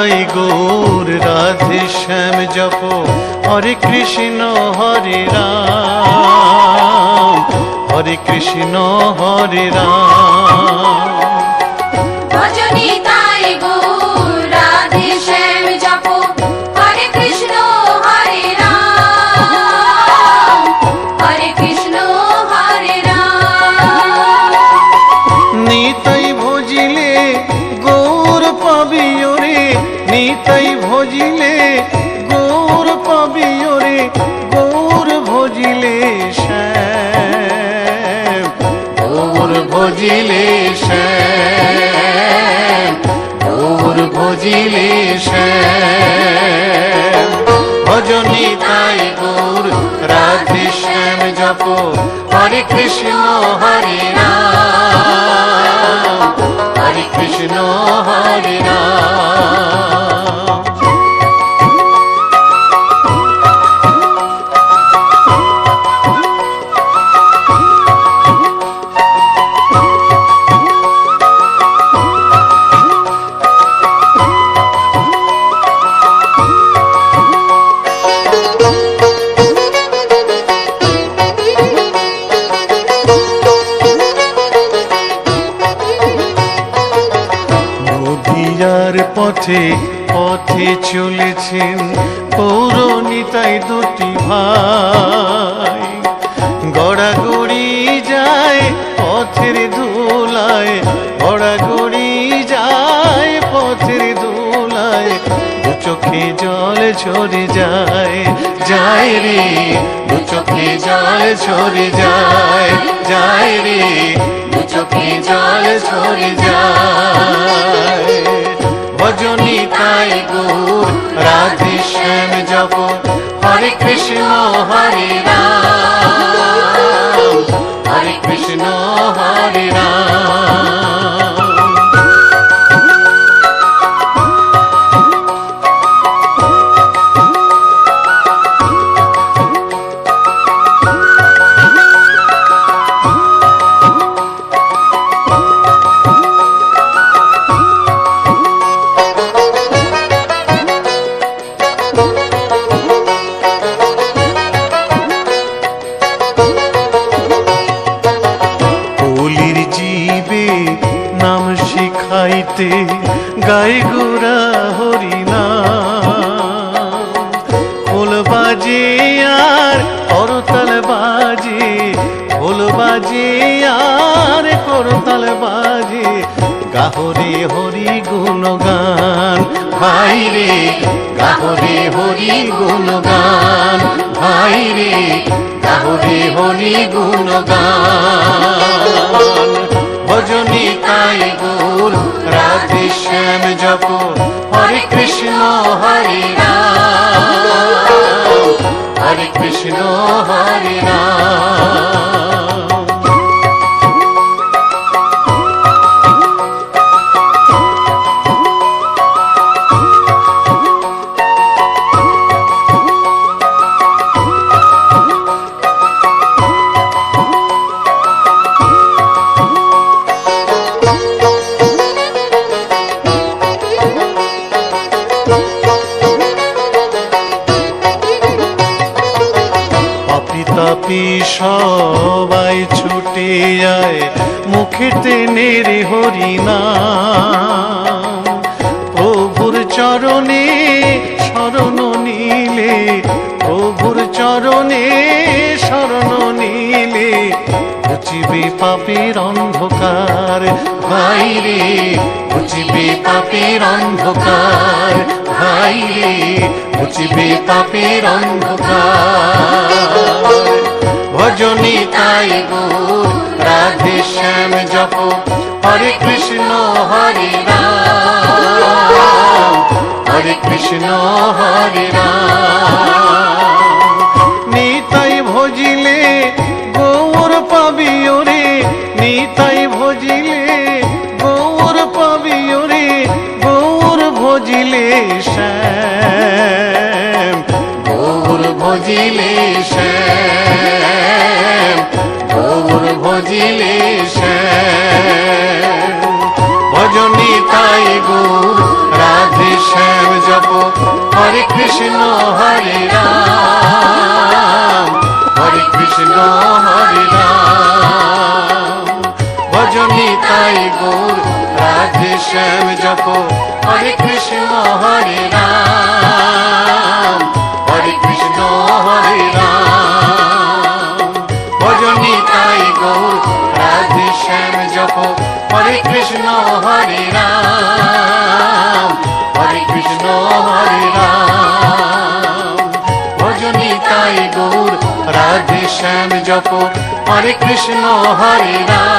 তাই গৌর রাধে শ্যাম জপ হরে কৃষ্ণ হরে রাম, হরে কৃষ্ণ হরে রাম। ভজনি তাই গৌর রাধে শ্যাম জপ হরে কৃষ্ণ হরে রাম, হরে কৃষ্ণ হরে রাম। নিতাই ভজিলে গৌর পাবি ওরে, নিতাই ভজিলে গৌর পাবি ওরে, গৌর ভজিলে শ্যাম, গৌর ভজিলে শ্যাম, গৌর ভজিলে শ্যাম। ভজনি তাই গৌর রাধে শ্যাম জপ হরে কৃষ্ণ হরে রাম, হরে কৃষ্ণ হরে রাম। নদিয়ার পথে পথে চলেছেন পৌরনিতাই দুটি ভাই, গড়াগড়ি যায় পথের ধুলায়, গড়াগড়ি যায় পথের ধুলায়, দু চোখে জল ঝরে যায়, যায় রে দু চোখে জল ঝরে যায়, যায় রে দু চোখে জল ঝরে যায়। ভজনি তাই গৌর রাধে শ্যাম জপ হরে কৃষ্ণ হরে রাম, হরে কৃষ্ণ হরে রাম। কলির জীবে নাম শিখাইতে গাই গোরা হরি নাম, খোল বাজে আর করতাল বাজে, খোল বাজে আর করতাল বাজে, গাহরে হরি গুণগান ভাই রে, গাহরে হরি গুণগান ভাই রে, গাহরে হরি গুণগান। ভজনি তাই গৌর রাধে শ্যাম জপ হরে কৃষ্ণ হরে রাম, হরে কৃষ্ণ হরে রাম। তাপি সবাই ছুটে যায় মুখে টেনে রে হরি নাম, প্রভুর চরণে শরণ নিলে, প্রভুর চরণে শরণ নিলে, ঘুচিবে পাপের অন্ধকার ভাই রে, ঘুচিবে পাপের অন্ধকার ভাই রে, ঘুচিবে পাপের অন্ধকার। ভজনি তাই গৌর রাধে শ্যাম জপ হরে কৃষ্ণ হরে রাম, হরে কৃষ্ণ হরে রাম। নিতাই ভজিলে গৌর পাবি ওরে, নিতাই ভজিলে গৌর পাবি ওরে, গৌর ভজিলে শ্যাম, গৌর ভজিলে শ্যাম, গৌর ভজিলে শ্যাম। ভজনি তাই গৌর রাধে শ্যাম হরে কৃষ্ণ হরে রাম, হরে কৃষ্ণ হরে রাম। ভজনি তাই গৌর রাধে শ্যাম জপ, হরে কৃষ্ণ হরে রাম, হরে কৃষ্ণ হরে রাম। ভজনি তাই গৌর রাধে শ্যাম জপ, হরে কৃষ্ণ হরে রাম, হরে কৃষ্ণ হরে রাম। ভজনি তাই গৌর রাধে শ্যাম জপ, হরে কৃষ্ণ হরে রাম।